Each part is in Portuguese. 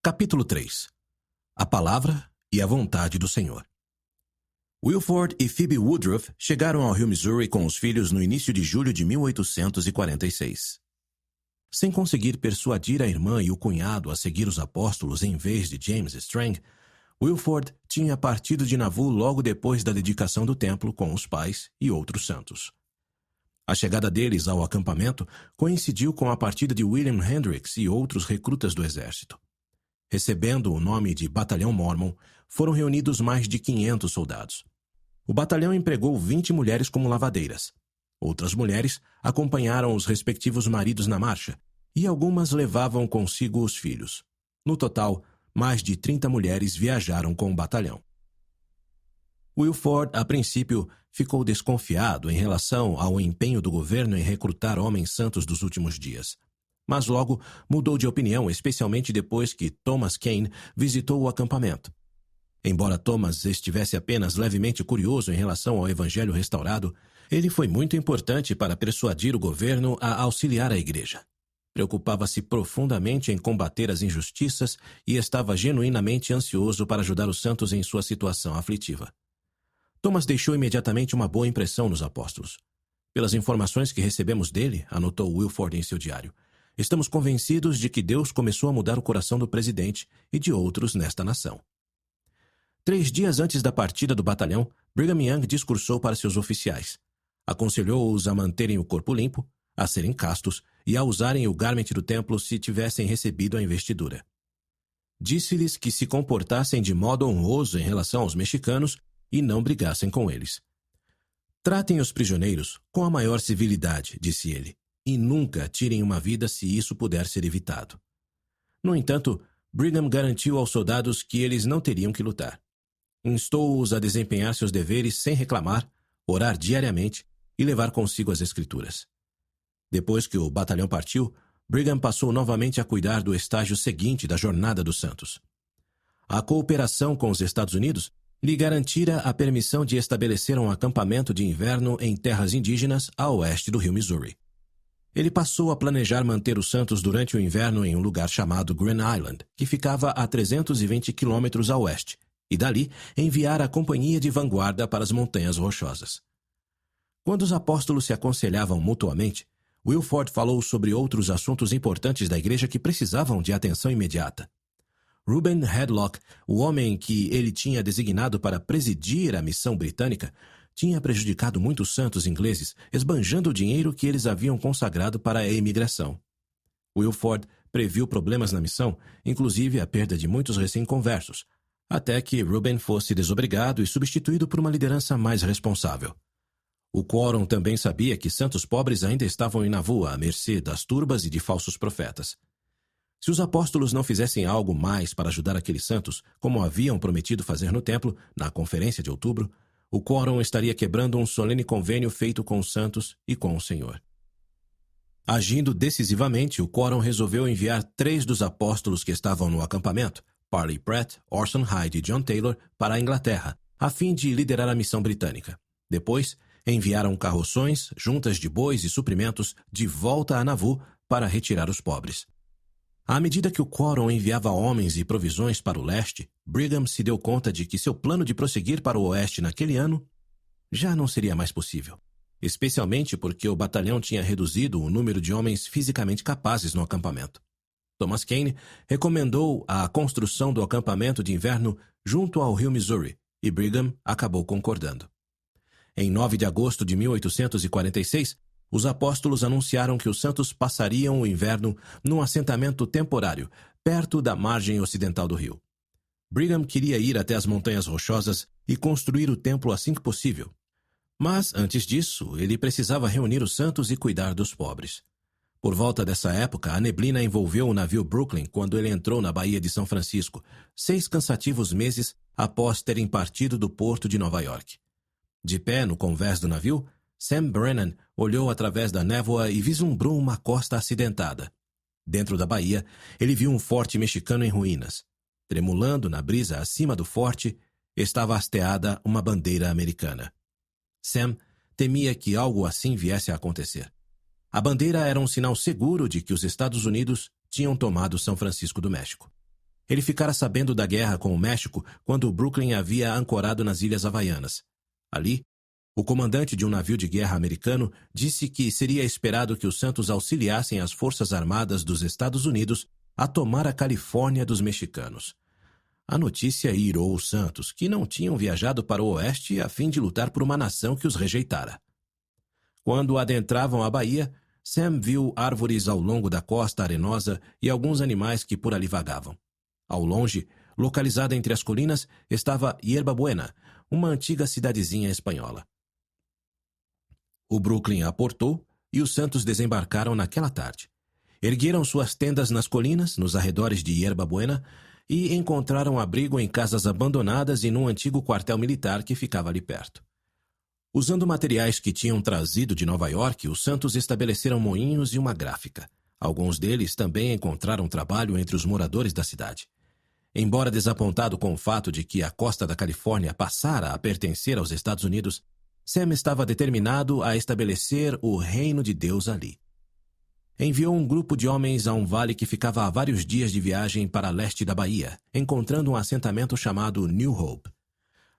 Capítulo 3. A Palavra e a Vontade do Senhor. Wilford e Phoebe Woodruff chegaram ao Rio Missouri com os filhos no início de julho de 1846. Sem conseguir persuadir a irmã e o cunhado a seguir os apóstolos em vez de James Strang, Wilford tinha partido de Nauvoo logo depois da dedicação do templo com os pais e outros santos. A chegada deles ao acampamento coincidiu com a partida de William Hendricks e outros recrutas do exército. Recebendo o nome de Batalhão Mormon, foram reunidos mais de 500 soldados. O batalhão empregou 20 mulheres como lavadeiras. Outras mulheres acompanharam os respectivos maridos na marcha, e algumas levavam consigo os filhos. No total, mais de 30 mulheres viajaram com o batalhão. Wilford, a princípio, ficou desconfiado em relação ao empenho do governo em recrutar homens santos dos últimos dias. Mas logo mudou de opinião, especialmente depois que Thomas Kane visitou o acampamento. Embora Thomas estivesse apenas levemente curioso em relação ao evangelho restaurado, ele foi muito importante para persuadir o governo a auxiliar a igreja. Preocupava-se profundamente em combater as injustiças e estava genuinamente ansioso para ajudar os santos em sua situação aflitiva. Thomas deixou imediatamente uma boa impressão nos apóstolos. Pelas informações que recebemos dele, anotou Wilford em seu diário, estamos convencidos de que Deus começou a mudar o coração do presidente e de outros nesta nação. 3 dias antes da partida do batalhão, Brigham Young discursou para seus oficiais. Aconselhou-os a manterem o corpo limpo, a serem castos e a usarem o garment do templo se tivessem recebido a investidura. Disse-lhes que se comportassem de modo honroso em relação aos mexicanos e não brigassem com eles. Tratem os prisioneiros com a maior civilidade, disse ele, e nunca tirem uma vida se isso puder ser evitado. No entanto, Brigham garantiu aos soldados que eles não teriam que lutar. Instou-os a desempenhar seus deveres sem reclamar, orar diariamente e levar consigo as Escrituras. Depois que o batalhão partiu, Brigham passou novamente a cuidar do estágio seguinte da Jornada dos Santos. A cooperação com os Estados Unidos lhe garantira a permissão de estabelecer um acampamento de inverno em terras indígenas a oeste do rio Missouri. Ele passou a planejar manter os santos durante o inverno em um lugar chamado Grand Island, que ficava a 320 quilômetros a oeste, e dali enviar a companhia de vanguarda para as Montanhas Rochosas. Quando os apóstolos se aconselhavam mutuamente, Wilford falou sobre outros assuntos importantes da igreja que precisavam de atenção imediata. Reuben Hadlock, o homem que ele tinha designado para presidir a missão britânica, tinha prejudicado muitos santos ingleses, esbanjando o dinheiro que eles haviam consagrado para a imigração. Wilford previu problemas na missão, inclusive a perda de muitos recém-conversos, até que Reuben fosse desobrigado e substituído por uma liderança mais responsável. O quórum também sabia que santos pobres ainda estavam em Nauvoo à mercê das turbas e de falsos profetas. Se os apóstolos não fizessem algo mais para ajudar aqueles santos, como haviam prometido fazer no templo, na conferência de outubro, o quórum estaria quebrando um solene convênio feito com os santos e com o Senhor. Agindo decisivamente, o quórum resolveu enviar 3 dos apóstolos que estavam no acampamento, Parley Pratt, Orson Hyde e John Taylor, para a Inglaterra, a fim de liderar a missão britânica. Depois, enviaram carroções, juntas de bois e suprimentos de volta a Nauvoo para retirar os pobres. À medida que o quórum enviava homens e provisões para o leste, Brigham se deu conta de que seu plano de prosseguir para o oeste naquele ano já não seria mais possível, especialmente porque o batalhão tinha reduzido o número de homens fisicamente capazes no acampamento. Thomas Kane recomendou a construção do acampamento de inverno junto ao rio Missouri, e Brigham acabou concordando. Em 9 de agosto de 1846, os apóstolos anunciaram que os santos passariam o inverno num assentamento temporário, perto da margem ocidental do rio. Brigham queria ir até as Montanhas Rochosas e construir o templo assim que possível. Mas, antes disso, ele precisava reunir os santos e cuidar dos pobres. Por volta dessa época, a neblina envolveu o navio Brooklyn quando ele entrou na Baía de São Francisco, 6 cansativos meses após terem partido do porto de Nova York. De pé no convés do navio, Sam Brennan olhou através da névoa e vislumbrou uma costa acidentada. Dentro da baía, ele viu um forte mexicano em ruínas. Tremulando na brisa acima do forte, estava hasteada uma bandeira americana. Sam temia que algo assim viesse a acontecer. A bandeira era um sinal seguro de que os Estados Unidos tinham tomado São Francisco do México. Ele ficara sabendo da guerra com o México quando o Brooklyn havia ancorado nas Ilhas Havaianas. Ali, o comandante de um navio de guerra americano disse que seria esperado que os Santos auxiliassem as Forças Armadas dos Estados Unidos a tomar a Califórnia dos mexicanos. A notícia irou os Santos, que não tinham viajado para o oeste a fim de lutar por uma nação que os rejeitara. Quando adentravam a baía, Sam viu árvores ao longo da costa arenosa e alguns animais que por ali vagavam. Ao longe, localizada entre as colinas, estava Yerba Buena, uma antiga cidadezinha espanhola. O Brooklyn aportou e os Santos desembarcaram naquela tarde. Ergueram suas tendas nas colinas, nos arredores de Yerba Buena, e encontraram abrigo em casas abandonadas e num antigo quartel militar que ficava ali perto. Usando materiais que tinham trazido de Nova York, os Santos estabeleceram moinhos e uma gráfica. Alguns deles também encontraram trabalho entre os moradores da cidade. Embora desapontado com o fato de que a costa da Califórnia passara a pertencer aos Estados Unidos, Sam estava determinado a estabelecer o reino de Deus ali. Enviou um grupo de homens a um vale que ficava a vários dias de viagem para leste da Bahia, encontrando um assentamento chamado New Hope.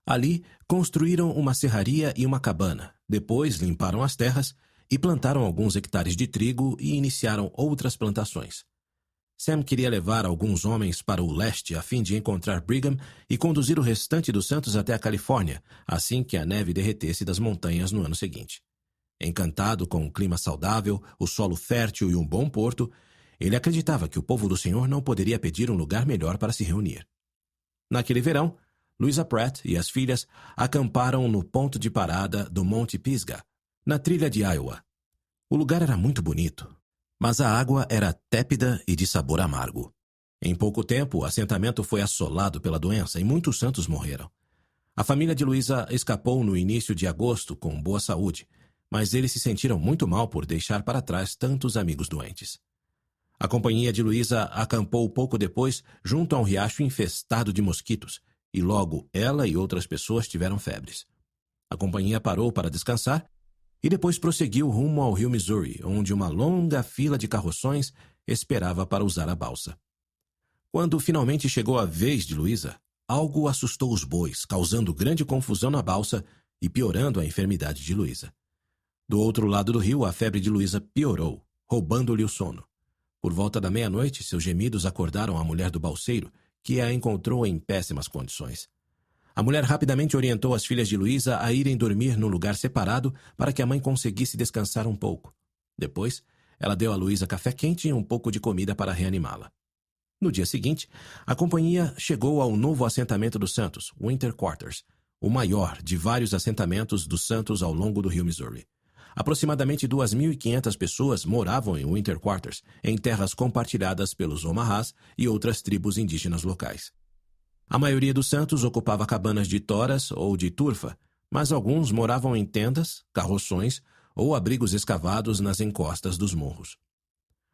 Ali, construíram uma serraria e uma cabana, depois limparam as terras e plantaram alguns hectares de trigo e iniciaram outras plantações. Sam queria levar alguns homens para o leste a fim de encontrar Brigham e conduzir o restante dos Santos até a Califórnia, assim que a neve derretesse das montanhas no ano seguinte. Encantado com o clima saudável, o solo fértil e um bom porto, ele acreditava que o povo do Senhor não poderia pedir um lugar melhor para se reunir. Naquele verão, Louisa Pratt e as filhas acamparam no ponto de parada do Monte Pisgah, na trilha de Iowa. O lugar era muito bonito, mas a água era tépida e de sabor amargo. Em pouco tempo, o assentamento foi assolado pela doença e muitos santos morreram. A família de Louisa escapou no início de agosto com boa saúde, mas eles se sentiram muito mal por deixar para trás tantos amigos doentes. A companhia de Louisa acampou pouco depois junto a um riacho infestado de mosquitos, e logo ela e outras pessoas tiveram febres. A companhia parou para descansar e depois prosseguiu rumo ao rio Missouri, onde uma longa fila de carroções esperava para usar a balsa. Quando finalmente chegou a vez de Louisa, algo assustou os bois, causando grande confusão na balsa e piorando a enfermidade de Louisa. Do outro lado do rio, a febre de Louisa piorou, roubando-lhe o sono. Por volta da meia-noite, seus gemidos acordaram a mulher do balseiro, que a encontrou em péssimas condições. A mulher rapidamente orientou as filhas de Louisa a irem dormir num lugar separado para que a mãe conseguisse descansar um pouco. Depois, ela deu a Louisa café quente e um pouco de comida para reanimá-la. No dia seguinte, a companhia chegou ao novo assentamento dos Santos, Winter Quarters, o maior de vários assentamentos dos Santos ao longo do rio Missouri. Aproximadamente 2.500 pessoas moravam em Winter Quarters, em terras compartilhadas pelos Omahás e outras tribos indígenas locais. A maioria dos Santos ocupava cabanas de toras ou de turfa, mas alguns moravam em tendas, carroções ou abrigos escavados nas encostas dos morros.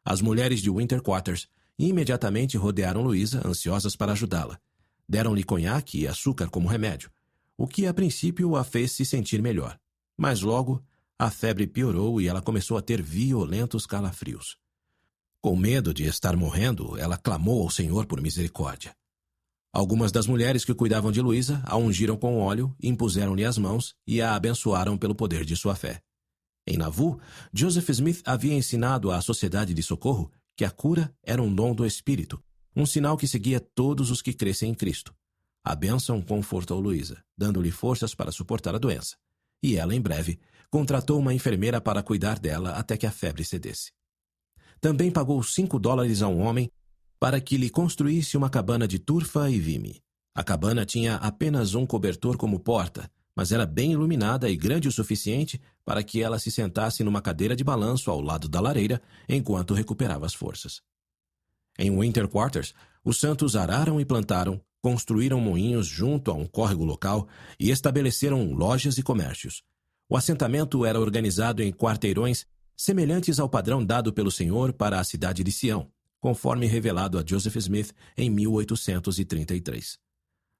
As mulheres de Winter Quarters imediatamente rodearam Louisa, ansiosas para ajudá-la. Deram-lhe conhaque e açúcar como remédio, o que a princípio a fez se sentir melhor, mas logo a febre piorou e ela começou a ter violentos calafrios. Com medo de estar morrendo, ela clamou ao Senhor por misericórdia. Algumas das mulheres que cuidavam de Louisa a ungiram com óleo, impuseram-lhe as mãos e a abençoaram pelo poder de sua fé. Em Nauvoo, Joseph Smith havia ensinado à Sociedade de Socorro que a cura era um dom do Espírito, um sinal que seguia todos os que crescem em Cristo. A bênção confortou Louisa, dando-lhe forças para suportar a doença. E ela, em breve, contratou uma enfermeira para cuidar dela até que a febre cedesse. Também pagou $5 a um homem para que lhe construísse uma cabana de turfa e vime. A cabana tinha apenas um cobertor como porta, mas era bem iluminada e grande o suficiente para que ela se sentasse numa cadeira de balanço ao lado da lareira enquanto recuperava as forças. Em Winter Quarters, os santos araram e plantaram, construíram moinhos junto a um córrego local e estabeleceram lojas e comércios. O assentamento era organizado em quarteirões semelhantes ao padrão dado pelo Senhor para a cidade de Sião, conforme revelado a Joseph Smith em 1833.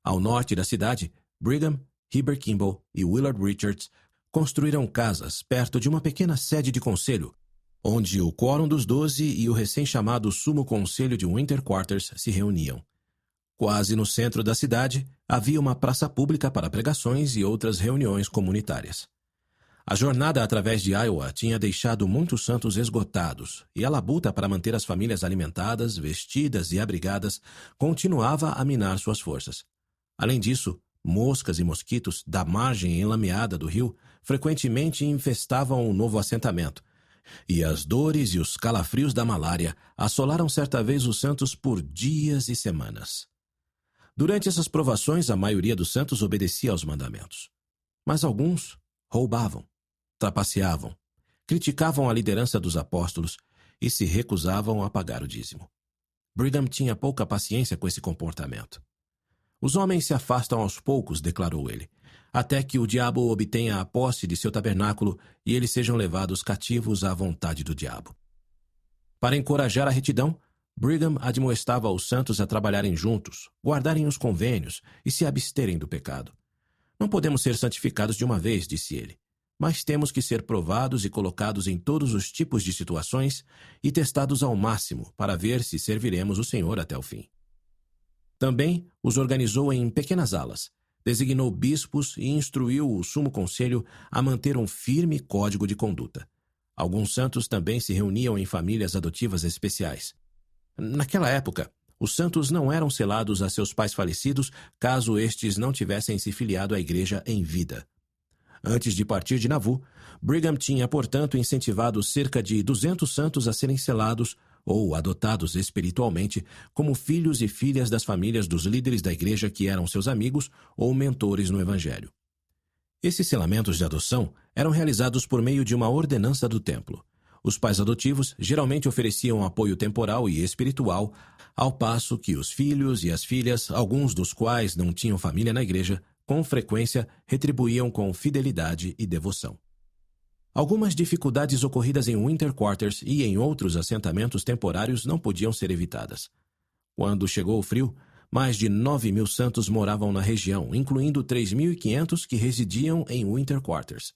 Ao norte da cidade, Brigham, Heber Kimball e Willard Richards construíram casas perto de uma pequena sede de conselho, onde o Quórum dos 12 e o recém-chamado Sumo Conselho de Winter Quarters se reuniam. Quase no centro da cidade, havia uma praça pública para pregações e outras reuniões comunitárias. A jornada através de Iowa tinha deixado muitos santos esgotados, e a labuta para manter as famílias alimentadas, vestidas e abrigadas continuava a minar suas forças. Além disso, moscas e mosquitos da margem enlameada do rio frequentemente infestavam o novo assentamento, e as dores e os calafrios da malária assolaram certa vez os santos por dias e semanas. Durante essas provações, a maioria dos santos obedecia aos mandamentos. Mas alguns roubavam, trapaceavam, criticavam a liderança dos apóstolos e se recusavam a pagar o dízimo. Brigham tinha pouca paciência com esse comportamento. Os homens se afastam aos poucos, declarou ele, até que o diabo obtenha a posse de seu tabernáculo e eles sejam levados cativos à vontade do diabo. Para encorajar a retidão, Brigham admoestava os santos a trabalharem juntos, guardarem os convênios e se absterem do pecado. Não podemos ser santificados de uma vez, disse ele, mas temos que ser provados e colocados em todos os tipos de situações e testados ao máximo para ver se serviremos o Senhor até o fim. Também os organizou em pequenas alas, designou bispos e instruiu o sumo conselho a manter um firme código de conduta. Alguns santos também se reuniam em famílias adotivas especiais. Naquela época, os santos não eram selados a seus pais falecidos caso estes não tivessem se filiado à igreja em vida. Antes de partir de Nauvoo, Brigham tinha, portanto, incentivado cerca de 200 santos a serem selados ou adotados espiritualmente como filhos e filhas das famílias dos líderes da igreja que eram seus amigos ou mentores no Evangelho. Esses selamentos de adoção eram realizados por meio de uma ordenança do templo. Os pais adotivos geralmente ofereciam apoio temporal e espiritual, ao passo que os filhos e as filhas, alguns dos quais não tinham família na igreja, com frequência retribuíam com fidelidade e devoção. Algumas dificuldades ocorridas em Winter Quarters e em outros assentamentos temporários não podiam ser evitadas. Quando chegou o frio, mais de 9.000 santos moravam na região, incluindo 3.500 que residiam em Winter Quarters.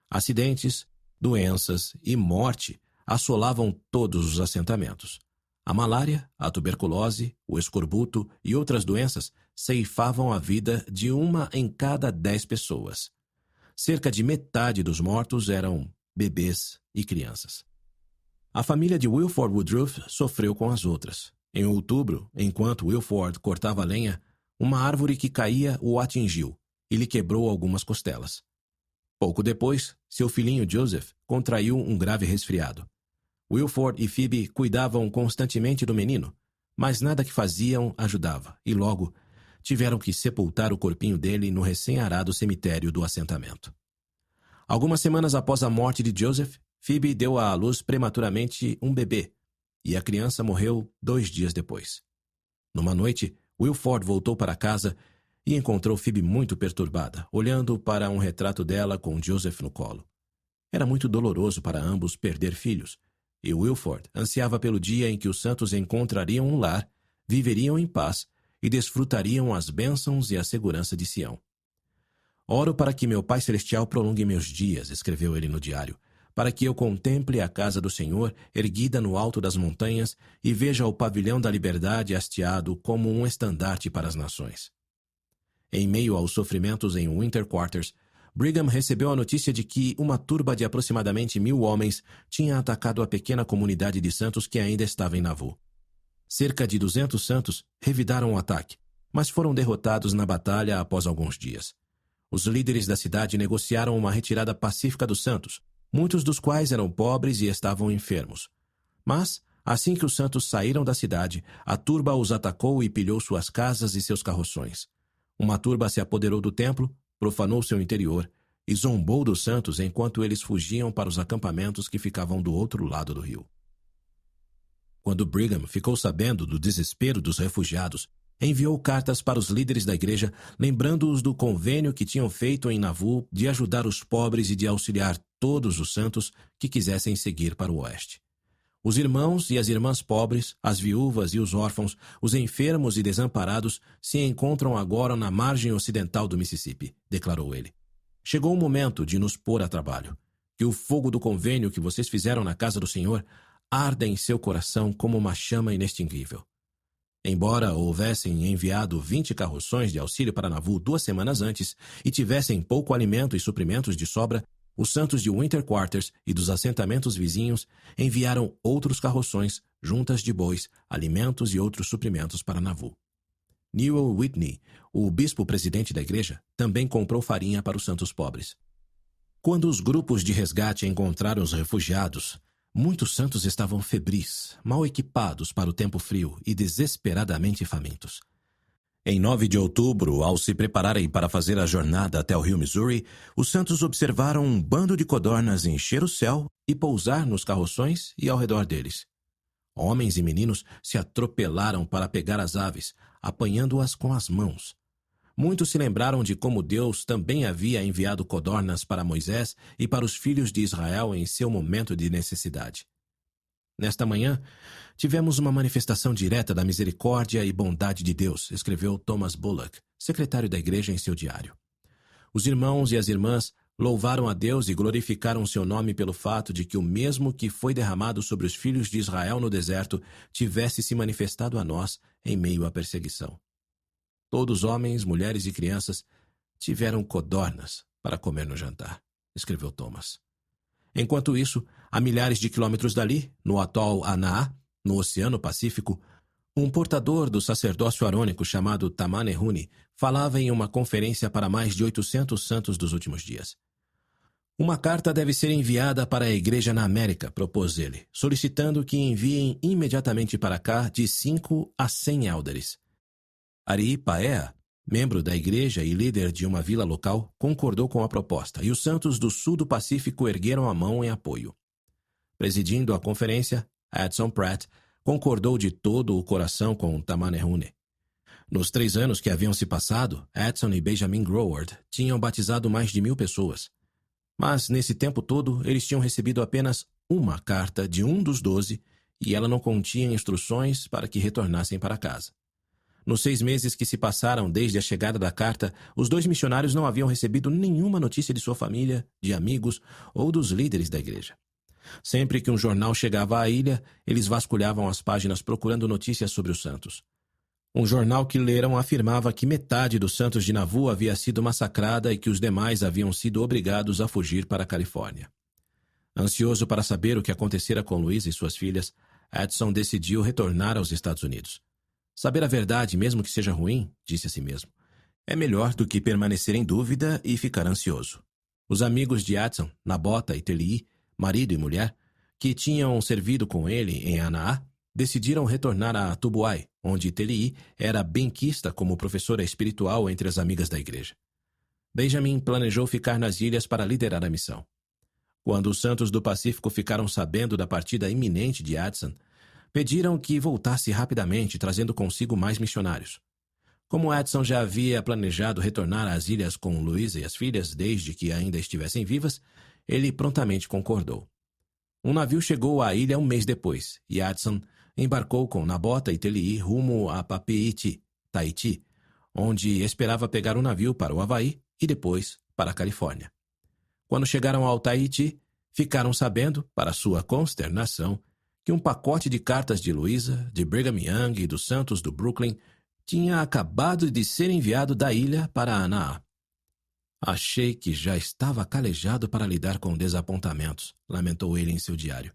Acidentes, doenças e morte assolavam todos os assentamentos. A malária, a tuberculose, o escorbuto e outras doenças ceifavam a vida de 1 em cada 10 pessoas. Cerca de metade dos mortos eram bebês e crianças. A família de Wilford Woodruff sofreu com as outras. Em outubro, enquanto Wilford cortava lenha, uma árvore que caía o atingiu e lhe quebrou algumas costelas. Pouco depois, seu filhinho Joseph contraiu um grave resfriado. Wilford e Phoebe cuidavam constantemente do menino, mas nada que faziam ajudava, e logo tiveram que sepultar o corpinho dele no recém-arado cemitério do assentamento. Algumas semanas após a morte de Joseph, Phoebe deu à luz prematuramente um bebê, e a criança morreu 2 dias depois. Numa noite, Wilford voltou para casa e encontrou Phoebe muito perturbada, olhando para um retrato dela com Joseph no colo. Era muito doloroso para ambos perder filhos, e Wilford ansiava pelo dia em que os santos encontrariam um lar, viveriam em paz e desfrutariam as bênçãos e a segurança de Sião. Oro para que meu Pai Celestial prolongue meus dias, escreveu ele no diário, para que eu contemple a casa do Senhor erguida no alto das montanhas e veja o pavilhão da liberdade hasteado como um estandarte para as nações. Em meio aos sofrimentos em Winter Quarters, Brigham recebeu a notícia de que uma turba de aproximadamente 1.000 homens tinha atacado a pequena comunidade de santos que ainda estava em Nauvoo. Cerca de 200 santos revidaram o ataque, mas foram derrotados na batalha após alguns dias. Os líderes da cidade negociaram uma retirada pacífica dos santos, muitos dos quais eram pobres e estavam enfermos. Mas, assim que os santos saíram da cidade, a turba os atacou e pilhou suas casas e seus carroções. Uma turba se apoderou do templo, profanou seu interior e zombou dos santos enquanto eles fugiam para os acampamentos que ficavam do outro lado do rio. Quando Brigham ficou sabendo do desespero dos refugiados, enviou cartas para os líderes da igreja, lembrando-os do convênio que tinham feito em Nauvoo de ajudar os pobres e de auxiliar todos os santos que quisessem seguir para o oeste. Os irmãos e as irmãs pobres, as viúvas e os órfãos, os enfermos e desamparados se encontram agora na margem ocidental do Mississippi, declarou ele. Chegou o momento de nos pôr a trabalho. Que o fogo do convênio que vocês fizeram na casa do Senhor arda em seu coração como uma chama inextinguível. Embora houvessem enviado 20 carroções de auxílio para Nauvoo 2 semanas antes e tivessem pouco alimento e suprimentos de sobra, os santos de Winter Quarters e dos assentamentos vizinhos enviaram outros carroções, juntas de bois, alimentos e outros suprimentos para Nauvoo. Newell Whitney, o bispo-presidente da igreja, também comprou farinha para os santos pobres. Quando os grupos de resgate encontraram os refugiados, muitos santos estavam febris, mal equipados para o tempo frio e desesperadamente famintos. Em 9 de outubro, ao se prepararem para fazer a jornada até o rio Missouri, os santos observaram um bando de codornas encher o céu e pousar nos carroções e ao redor deles. Homens e meninos se atropelaram para pegar as aves, apanhando-as com as mãos. Muitos se lembraram de como Deus também havia enviado codornas para Moisés e para os filhos de Israel em seu momento de necessidade. Nesta manhã, tivemos uma manifestação direta da misericórdia e bondade de Deus, escreveu Thomas Bullock, secretário da igreja, em seu diário. Os irmãos e as irmãs louvaram a Deus e glorificaram seu nome pelo fato de que o mesmo que foi derramado sobre os filhos de Israel no deserto tivesse se manifestado a nós em meio à perseguição. Todos, homens, mulheres e crianças, tiveram codornas para comer no jantar, escreveu Thomas. Enquanto isso, a milhares de quilômetros dali, no atol Anaá, no Oceano Pacífico, um portador do sacerdócio arônico chamado Tamanehune falava em uma conferência para mais de 800 santos dos últimos dias. Uma carta deve ser enviada para a igreja na América, propôs ele, solicitando que enviem imediatamente para cá de 5 a 100 élderes. Ari Paea, membro da igreja e líder de uma vila local, concordou com a proposta, e os santos do sul do Pacífico ergueram a mão em apoio. Presidindo a conferência, Edson Pratt concordou de todo o coração com Tamanehune. Nos 3 anos que haviam se passado, Edson e Benjamin Groward tinham batizado mais de 1.000 pessoas. Mas, nesse tempo todo, eles tinham recebido apenas uma carta de um dos 12 e ela não continha instruções para que retornassem para casa. Nos 6 meses que se passaram desde a chegada da carta, os 2 missionários não haviam recebido nenhuma notícia de sua família, de amigos ou dos líderes da igreja. Sempre que um jornal chegava à ilha, eles vasculhavam as páginas procurando notícias sobre os santos. Um jornal que leram afirmava que metade dos santos de Nauvoo havia sido massacrada e que os demais haviam sido obrigados a fugir para a Califórnia. Ansioso para saber o que acontecera com Luísa e suas filhas, Edson decidiu retornar aos Estados Unidos. Saber a verdade, mesmo que seja ruim, disse a si mesmo, é melhor do que permanecer em dúvida e ficar ansioso. Os amigos de Edson, Nabota e Telii, marido e mulher, que tinham servido com ele em Anaá, decidiram retornar a Tubuai, onde Telii era benquista como professora espiritual entre as amigas da igreja. Benjamin planejou ficar nas ilhas para liderar a missão. Quando os santos do Pacífico ficaram sabendo da partida iminente de Edson, pediram que voltasse rapidamente, trazendo consigo mais missionários. Como Edson já havia planejado retornar às ilhas com Luísa e as filhas desde que ainda estivessem vivas, ele prontamente concordou. Um navio chegou à ilha um mês depois, e Edson embarcou com Nabota e Telii rumo a Papeete, Tahiti, onde esperava pegar um navio para o Havaí e depois para a Califórnia. Quando chegaram ao Tahiti, ficaram sabendo, para sua consternação, que um pacote de cartas de Luísa, de Brigham Young e dos santos do Brooklyn tinha acabado de ser enviado da ilha para Anaá. Achei que já estava calejado para lidar com desapontamentos, lamentou ele em seu diário.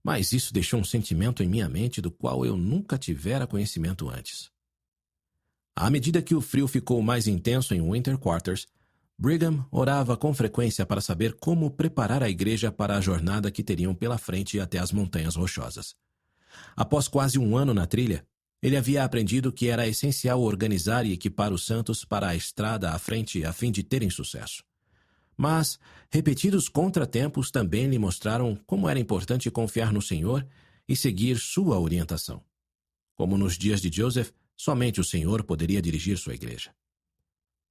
Mas isso deixou um sentimento em minha mente do qual eu nunca tivera conhecimento antes. À medida que o frio ficou mais intenso em Winter Quarters, Brigham orava com frequência para saber como preparar a igreja para a jornada que teriam pela frente até as Montanhas Rochosas. Após quase um ano na trilha, ele havia aprendido que era essencial organizar e equipar os santos para a estrada à frente a fim de terem sucesso. Mas repetidos contratempos também lhe mostraram como era importante confiar no Senhor e seguir sua orientação. Como nos dias de Joseph, somente o Senhor poderia dirigir sua igreja.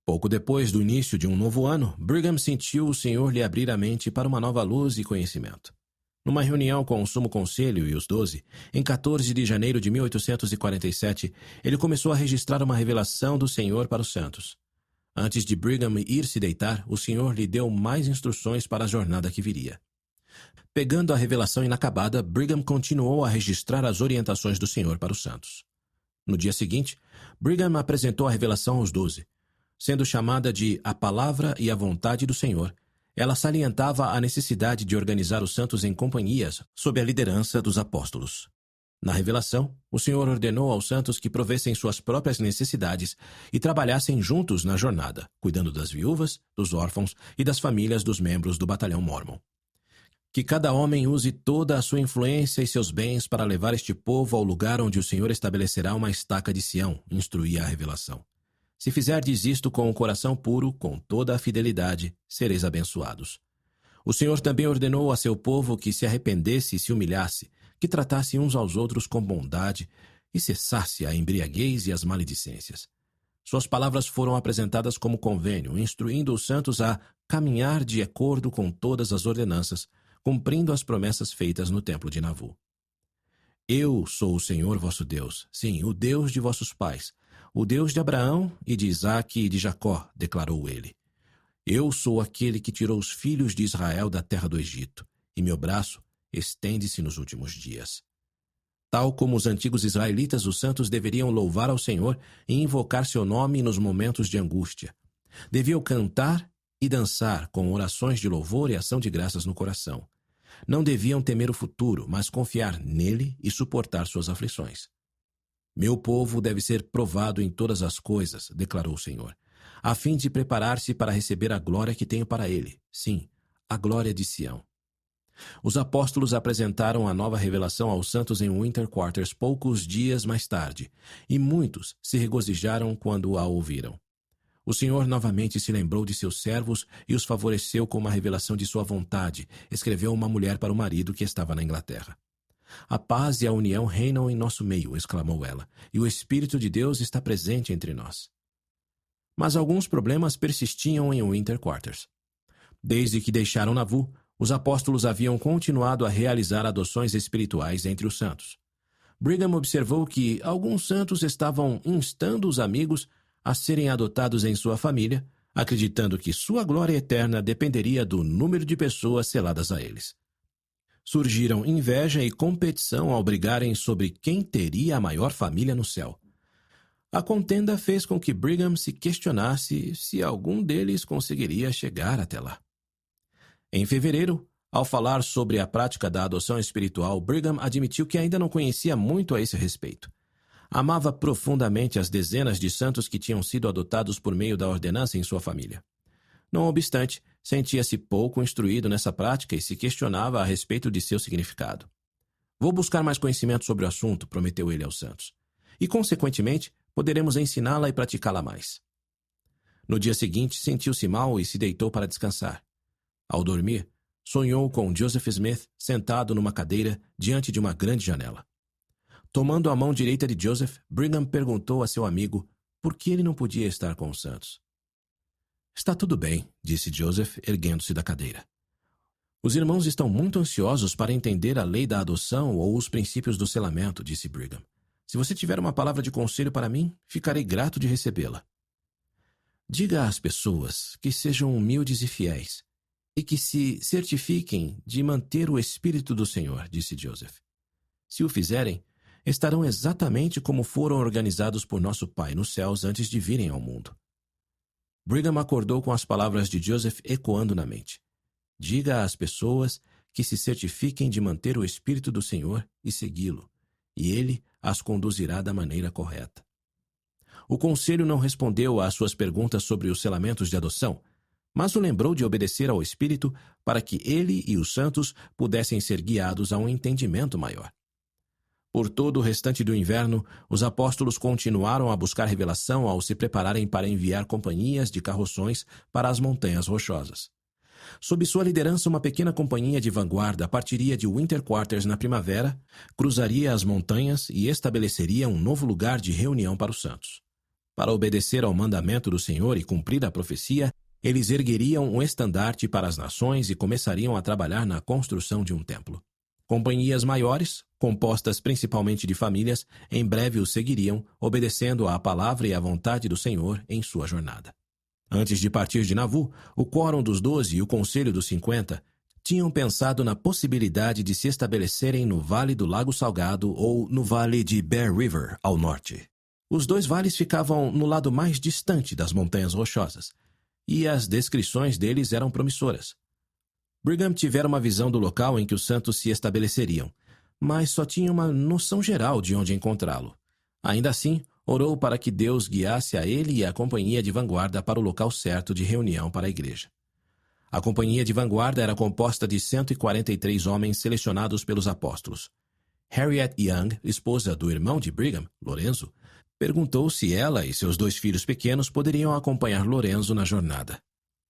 Pouco depois do início de um novo ano, Brigham sentiu o Senhor lhe abrir a mente para uma nova luz e conhecimento. Numa reunião com o Sumo Conselho e os 12, em 14 de janeiro de 1847, ele começou a registrar uma revelação do Senhor para os santos. Antes de Brigham ir se deitar, o Senhor lhe deu mais instruções para a jornada que viria. Pegando a revelação inacabada, Brigham continuou a registrar as orientações do Senhor para os santos. No dia seguinte, Brigham apresentou a revelação aos 12. Sendo chamada de A Palavra e a Vontade do Senhor, ela salientava a necessidade de organizar os santos em companhias sob a liderança dos apóstolos. Na revelação, o Senhor ordenou aos santos que provessem suas próprias necessidades e trabalhassem juntos na jornada, cuidando das viúvas, dos órfãos e das famílias dos membros do batalhão Mórmon. Que cada homem use toda a sua influência e seus bens para levar este povo ao lugar onde o Senhor estabelecerá uma estaca de Sião, instruía a revelação. Se fizerdes isto com o coração puro, com toda a fidelidade, sereis abençoados. O Senhor também ordenou a seu povo que se arrependesse e se humilhasse, que tratasse uns aos outros com bondade e cessasse a embriaguez e as maledicências. Suas palavras foram apresentadas como convênio, instruindo os santos a caminhar de acordo com todas as ordenanças, cumprindo as promessas feitas no templo de Navu. Eu sou o Senhor vosso Deus, sim, o Deus de vossos pais, o Deus de Abraão e de Isaque e de Jacó, declarou ele. Eu sou aquele que tirou os filhos de Israel da terra do Egito, e meu braço estende-se nos últimos dias. Tal como os antigos israelitas, os santos deveriam louvar ao Senhor e invocar seu nome nos momentos de angústia. Deviam cantar e dançar com orações de louvor e ação de graças no coração. Não deviam temer o futuro, mas confiar nele e suportar suas aflições. Meu povo deve ser provado em todas as coisas, declarou o Senhor, a fim de preparar-se para receber a glória que tenho para ele. Sim, a glória de Sião. Os apóstolos apresentaram a nova revelação aos santos em Winter Quarters poucos dias mais tarde, e muitos se regozijaram quando a ouviram. O Senhor novamente se lembrou de seus servos e os favoreceu com uma revelação de sua vontade, escreveu uma mulher para o marido que estava na Inglaterra. A paz e a união reinam em nosso meio, exclamou ela, e o Espírito de Deus está presente entre nós. Mas alguns problemas persistiam em Winter Quarters. Desde que deixaram Navu, os apóstolos haviam continuado a realizar adoções espirituais entre os santos. Brigham observou que alguns santos estavam instando os amigos a serem adotados em sua família, acreditando que sua glória eterna dependeria do número de pessoas seladas a eles. Surgiram inveja e competição ao brigarem sobre quem teria a maior família no céu. A contenda fez com que Brigham se questionasse se algum deles conseguiria chegar até lá. Em fevereiro, ao falar sobre a prática da adoção espiritual, Brigham admitiu que ainda não conhecia muito a esse respeito. Amava profundamente as dezenas de santos que tinham sido adotados por meio da ordenança em sua família. Não obstante, sentia-se pouco instruído nessa prática e se questionava a respeito de seu significado. Vou buscar mais conhecimento sobre o assunto, prometeu ele aos santos. E, consequentemente, poderemos ensiná-la e praticá-la mais. No dia seguinte, sentiu-se mal e se deitou para descansar. Ao dormir, sonhou com Joseph Smith sentado numa cadeira diante de uma grande janela. Tomando a mão direita de Joseph, Brigham perguntou a seu amigo por que ele não podia estar com os santos. Está tudo bem, disse Joseph, erguendo-se da cadeira. Os irmãos estão muito ansiosos para entender a lei da adoção ou os princípios do selamento, disse Brigham. Se você tiver uma palavra de conselho para mim, ficarei grato de recebê-la. Diga às pessoas que sejam humildes e fiéis, e que se certifiquem de manter o Espírito do Senhor, disse Joseph. Se o fizerem, estarão exatamente como foram organizados por nosso Pai nos céus antes de virem ao mundo. Brigham acordou com as palavras de Joseph ecoando na mente. Diga às pessoas que se certifiquem de manter o Espírito do Senhor e segui-lo, e ele as conduzirá da maneira correta. O conselho não respondeu às suas perguntas sobre os selamentos de adoção, mas o lembrou de obedecer ao Espírito para que ele e os santos pudessem ser guiados a um entendimento maior. Por todo o restante do inverno, os apóstolos continuaram a buscar revelação ao se prepararem para enviar companhias de carroções para as montanhas rochosas. Sob sua liderança, uma pequena companhia de vanguarda partiria de Winter Quarters na primavera, cruzaria as montanhas e estabeleceria um novo lugar de reunião para os santos. Para obedecer ao mandamento do Senhor e cumprir a profecia, eles ergueriam um estandarte para as nações e começariam a trabalhar na construção de um templo. Companhias maiores, compostas principalmente de famílias, em breve os seguiriam, obedecendo à palavra e à vontade do Senhor em sua jornada. Antes de partir de Navu, o Quórum dos 12 e o Conselho dos 50 tinham pensado na possibilidade de se estabelecerem no Vale do Lago Salgado ou no Vale de Bear River, ao norte. Os dois vales ficavam no lado mais distante das montanhas rochosas, e as descrições deles eram promissoras. Brigham tivera uma visão do local em que os santos se estabeleceriam, mas só tinha uma noção geral de onde encontrá-lo. Ainda assim, orou para que Deus guiasse a ele e a companhia de vanguarda para o local certo de reunião para a igreja. A companhia de vanguarda era composta de 143 homens selecionados pelos apóstolos. Harriet Young, esposa do irmão de Brigham, Lorenzo, perguntou se ela e seus 2 filhos pequenos poderiam acompanhar Lorenzo na jornada.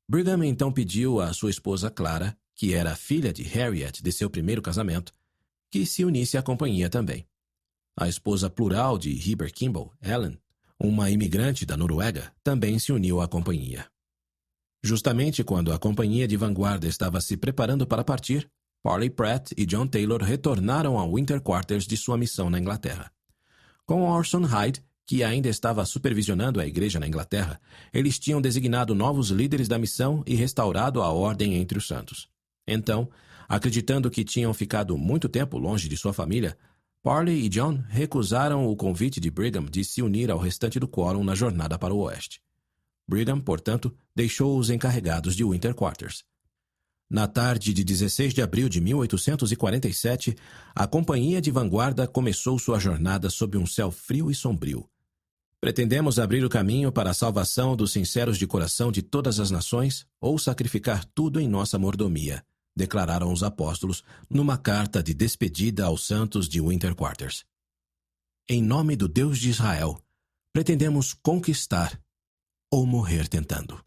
Brigham então pediu à sua esposa Clara, que era a filha de Harriet de seu primeiro casamento, que se unisse à companhia também. A esposa plural de Heber Kimball, Ellen, uma imigrante da Noruega, também se uniu à companhia. Justamente quando a companhia de vanguarda estava se preparando para partir, Parley Pratt e John Taylor retornaram ao Winter Quarters de sua missão na Inglaterra. Com Orson Hyde, que ainda estava supervisionando a igreja na Inglaterra, eles tinham designado novos líderes da missão e restaurado a ordem entre os santos. Então, acreditando que tinham ficado muito tempo longe de sua família, Parley e John recusaram o convite de Brigham de se unir ao restante do quórum na jornada para o oeste. Brigham, portanto, deixou-os encarregados de Winter Quarters. Na tarde de 16 de abril de 1847, a companhia de vanguarda começou sua jornada sob um céu frio e sombrio. Pretendemos abrir o caminho para a salvação dos sinceros de coração de todas as nações ou sacrificar tudo em nossa mordomia, declararam os apóstolos numa carta de despedida aos santos de Winter Quarters. Em nome do Deus de Israel, pretendemos conquistar ou morrer tentando.